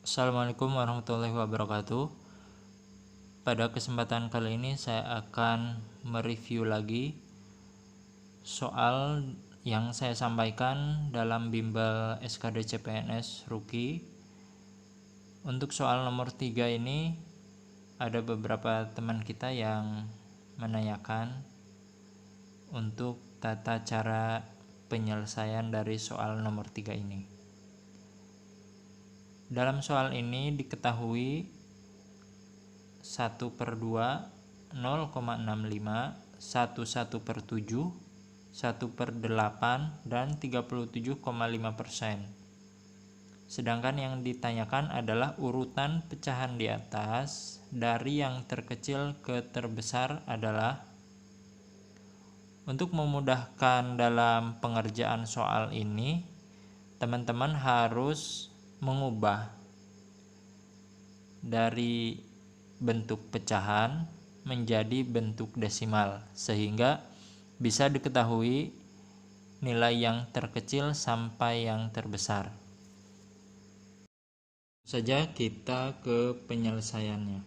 Assalamualaikum warahmatullahi wabarakatuh. Pada kesempatan kali ini saya akan mereview lagi soal yang saya sampaikan dalam bimbel SKD CPNS Rookie. Untuk soal nomor 3 ini ada beberapa teman kita yang menanyakan untuk tata cara penyelesaian dari soal nomor 3 ini. Dalam soal ini diketahui 1/2, 0,65, 1/7, 1/8, dan 37,5%. Sedangkan yang ditanyakan adalah urutan pecahan di atas dari yang terkecil ke terbesar adalah. Untuk memudahkan dalam pengerjaan soal ini, teman-teman harus mengubah dari bentuk pecahan menjadi bentuk desimal sehingga bisa diketahui nilai yang terkecil sampai yang terbesar. Saja kita ke penyelesaiannya.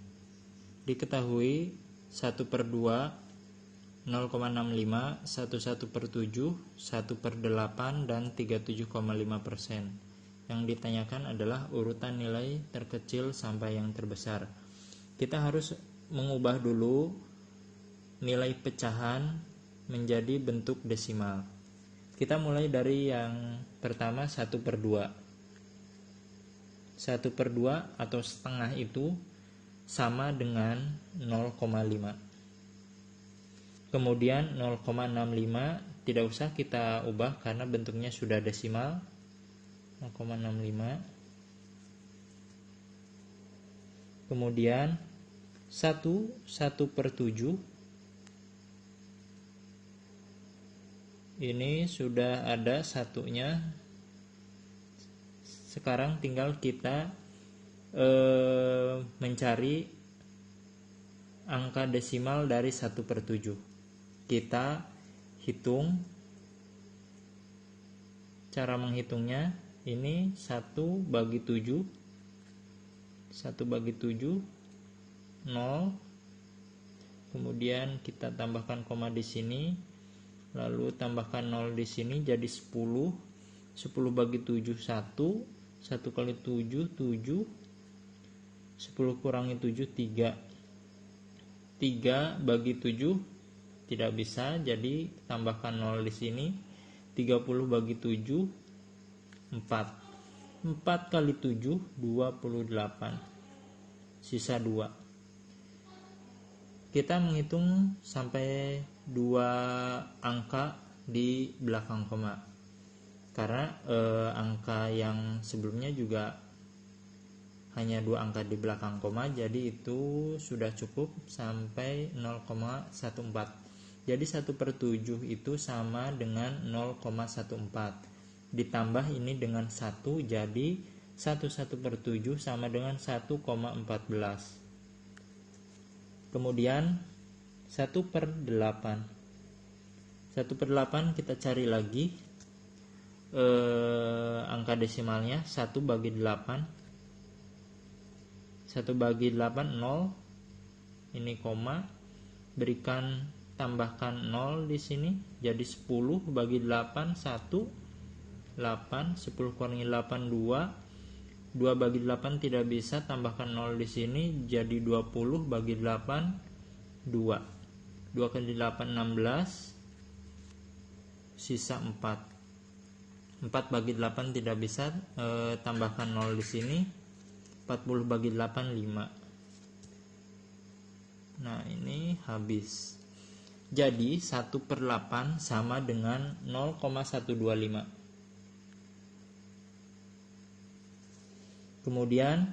Diketahui 1/2, 0,65, 1/7, 1/8, dan 37,5%. Yang ditanyakan adalah urutan nilai terkecil sampai yang terbesar. Kita harus mengubah dulu nilai pecahan menjadi bentuk desimal. Kita mulai dari yang pertama 1/2. 1/2 atau setengah itu sama dengan 0,5. Kemudian 0,65 tidak usah kita ubah karena bentuknya sudah desimal. 0,65. Kemudian 1/7 ini sudah ada satunya. Sekarang tinggal kita mencari angka desimal dari 1/7. Kita hitung. Cara menghitungnya ini 1/7, 0. Kemudian kita tambahkan koma di sini, lalu tambahkan 0 di sini jadi 10. 10/7 1, 1 kali 7 7, 10 kurangi 7 3. 3/7 tidak bisa, jadi tambahkan 0 di sini. 30/7 4. 4 kali 7 28, sisa 2. Kita menghitung sampai 2 angka di belakang koma, karena angka yang sebelumnya juga hanya 2 angka di belakang koma, jadi itu sudah cukup sampai 0,14. Jadi 1/7 itu sama dengan 0,14. Ditambah ini dengan 1, jadi 1/7 sama dengan 1,14. Kemudian 1/8. 1/8 kita cari lagi angka desimalnya. 1/8. 1/8 0. Ini koma. Berikan tambahkan 0 di sini jadi 10/8 1. 8. 10 kurangi 8 2. 2/8 tidak bisa, tambahkan 0 di sini jadi 20/8 2. 2 kali 8 16, sisa 4. 4/8 tidak bisa, tambahkan 0 di sini. 40/8 5. Nah, ini habis. Jadi 1/8 sama dengan 0,125. Kemudian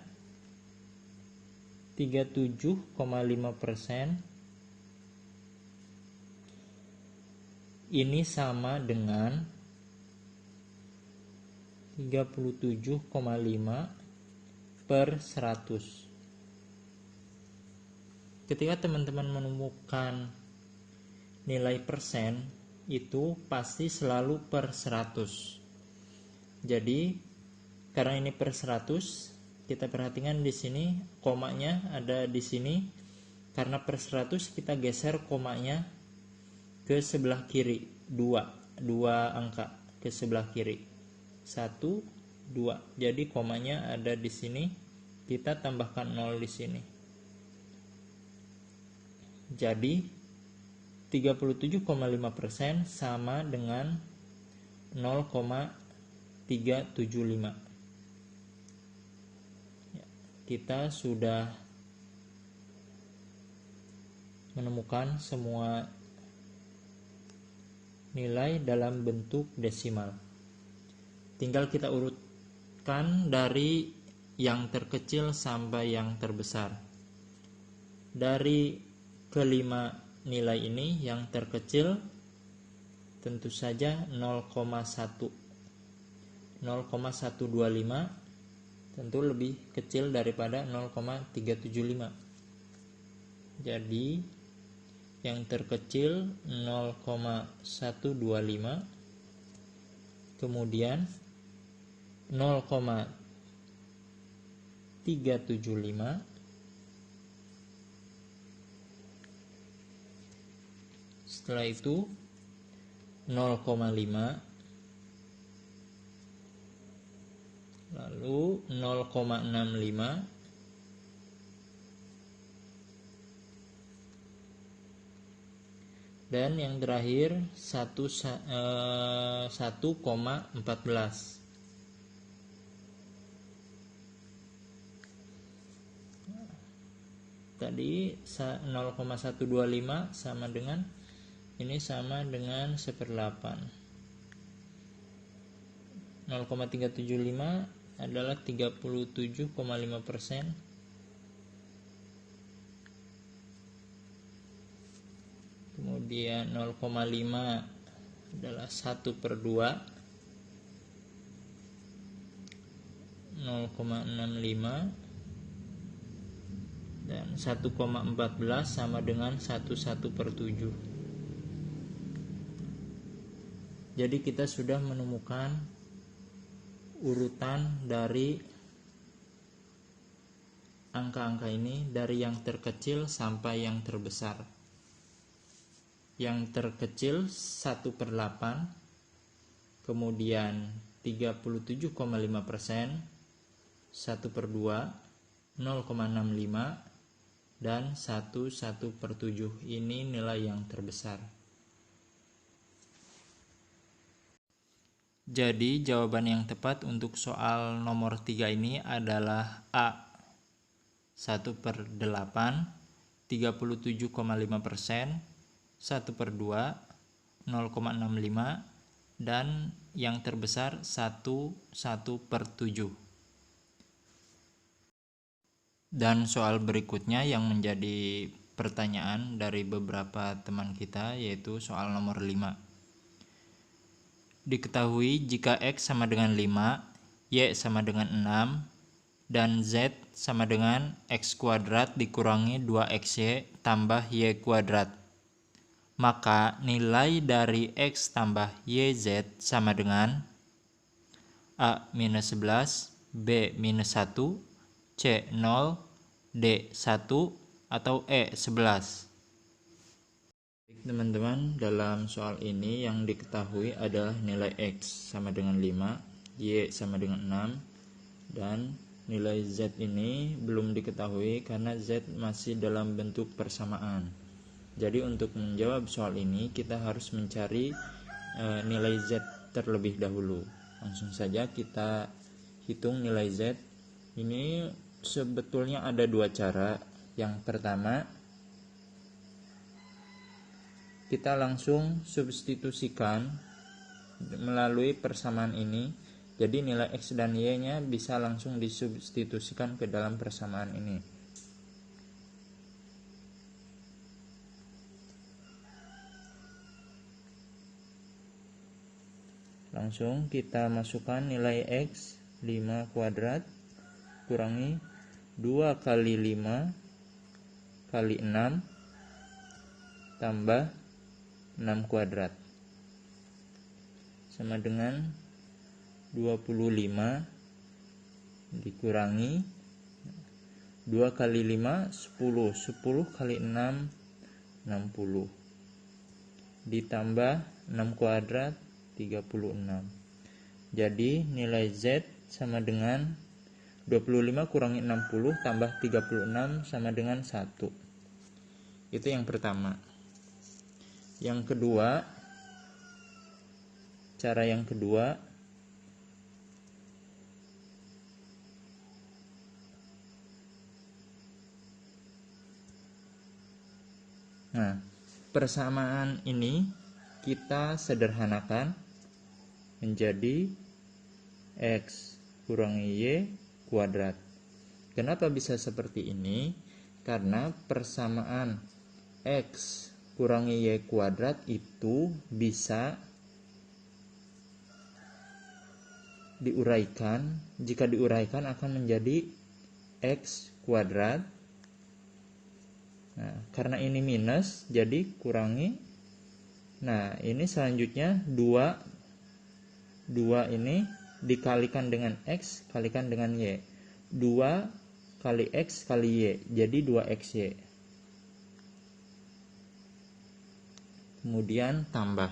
37,5% ini sama dengan 37,5/100. Ketika teman-teman menemukan nilai persen, itu pasti selalu per 100. Jadi karena ini per 100, kita perhatikan di sini komanya ada di sini. Karena per 100 kita geser komanya ke sebelah kiri, dua angka ke sebelah kiri, 1, 2. Jadi komanya ada di sini, kita tambahkan 0 di sini. Jadi 37,5% sama dengan 0,375. Kita sudah menemukan semua nilai dalam bentuk desimal. Tinggal kita urutkan dari yang terkecil sampai yang terbesar. Dari kelima nilai ini yang terkecil tentu saja 0,125 tentu lebih kecil daripada 0,375. Jadi yang terkecil 0,125, kemudian 0,375, setelah itu 0,5, lalu 0,65, dan yang terakhir 1,14. Tadi 0,125 sama dengan ini, sama dengan 1/8. 0,375 adalah 37,5%. Kemudian 0,5 adalah 1/2, 0,65, dan 1,14 sama dengan 1/7. Jadi kita sudah menemukan urutan dari angka-angka ini dari yang terkecil sampai yang terbesar. Yang terkecil 1/8, kemudian 37,5%, 1/2, 0,65, dan 1/7. Ini nilai yang terbesar. Jadi jawaban yang tepat untuk soal nomor 3 ini adalah A. 1/8, 37,5%, 1/2, 0,65, dan yang terbesar 1/7. Dan soal berikutnya yang menjadi pertanyaan dari beberapa teman kita yaitu soal nomor 5. Diketahui jika X sama dengan 5, Y sama dengan 6, dan Z sama dengan X kuadrat dikurangi 2XY tambah Y kuadrat. Maka nilai dari X tambah YZ sama dengan A-11, B-1, C0, D1, atau E11. Teman-teman, dalam soal ini yang diketahui adalah nilai X sama dengan 5, Y sama dengan 6, dan nilai Z ini belum diketahui karena Z masih dalam bentuk persamaan. Jadi untuk menjawab soal ini kita harus mencari nilai Z terlebih dahulu. Langsung saja kita hitung nilai Z. Ini sebetulnya ada dua cara. Yang pertama, kita langsung substitusikan melalui persamaan ini. Jadi nilai X dan Y nya bisa langsung disubstitusikan ke dalam persamaan ini. Langsung kita masukkan nilai X 5 kuadrat kurangi 2 kali 5 kali 6 tambah 6 kuadrat sama dengan 25 dikurangi 2 kali 5 10, 10 kali 6 60, ditambah 6 kuadrat 36. Jadi nilai Z sama dengan 25 kurangi 60 tambah 36 sama dengan 1. Itu yang pertama. Yang kedua, cara yang kedua, nah, persamaan ini kita sederhanakan menjadi X kurangi Y kuadrat. Kenapa bisa seperti ini? Karena persamaan X kurangi Y kuadrat itu bisa diuraikan. Jika diuraikan akan menjadi X kuadrat. Nah, karena ini minus, jadi kurangi. Nah, ini selanjutnya 2 ini dikalikan dengan X, kalikan dengan Y. 2 kali X kali Y, jadi 2XY. Kemudian tambah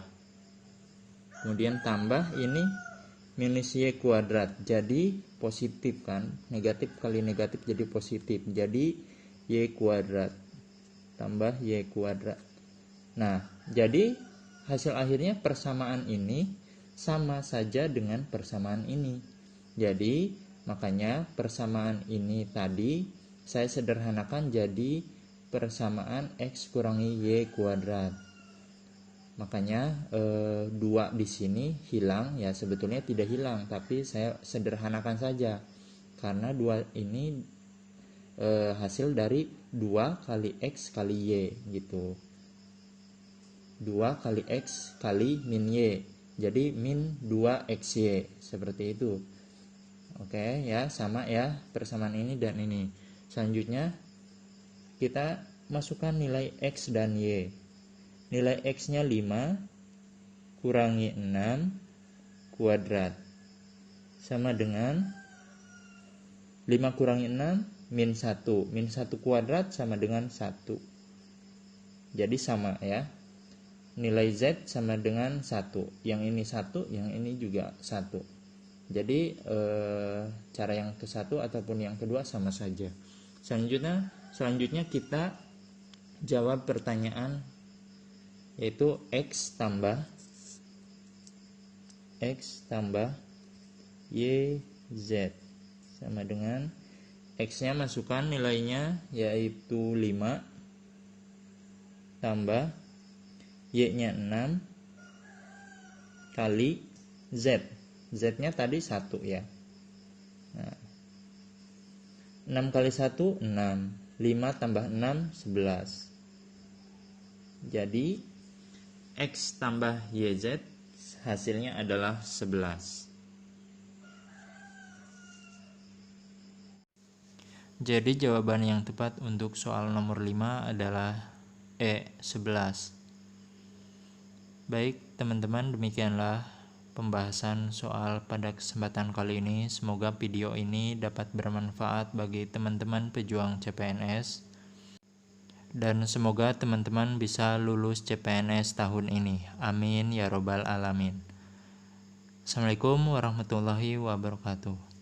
ini minus Y kuadrat, jadi positif kan, negatif kali negatif jadi positif, jadi Y kuadrat tambah Y kuadrat. Nah, jadi hasil akhirnya persamaan ini sama saja dengan persamaan ini. Jadi makanya persamaan ini tadi saya sederhanakan jadi persamaan X kurangi Y kuadrat. Makanya 2 di sini hilang, ya sebetulnya tidak hilang, tapi saya sederhanakan saja karena 2 ini hasil dari 2 kali X kali Y gitu. 2 kali X kali min Y, jadi min 2XY, seperti itu. Oke ya, sama ya persamaan ini dan ini. Selanjutnya kita masukkan nilai X dan Y. Nilai X nya 5 kurangi 6 kuadrat sama dengan 5 kurangi 6 min 1. Min 1 kuadrat sama dengan 1. Jadi sama ya. Nilai Z sama dengan 1. Yang ini 1, yang ini juga 1. Jadi cara yang ke satu ataupun yang kedua sama saja. Selanjutnya kita jawab pertanyaan, yaitu X tambah YZ sama dengan X-nya masukkan nilainya yaitu 5 tambah Y-nya 6 kali Z. Z-nya tadi 1 ya. Nah, 6 kali 1 6. 5 tambah 6 11. Jadi X tambah YZ hasilnya adalah 11. Jadi jawaban yang tepat untuk soal nomor 5 adalah E, 11. Baik teman-teman, demikianlah pembahasan soal pada kesempatan kali ini. Semoga video ini dapat bermanfaat bagi teman-teman pejuang CPNS. Dan semoga teman-teman bisa lulus CPNS tahun ini. Amin ya robbal alamin. Assalamualaikum warahmatullahi wabarakatuh.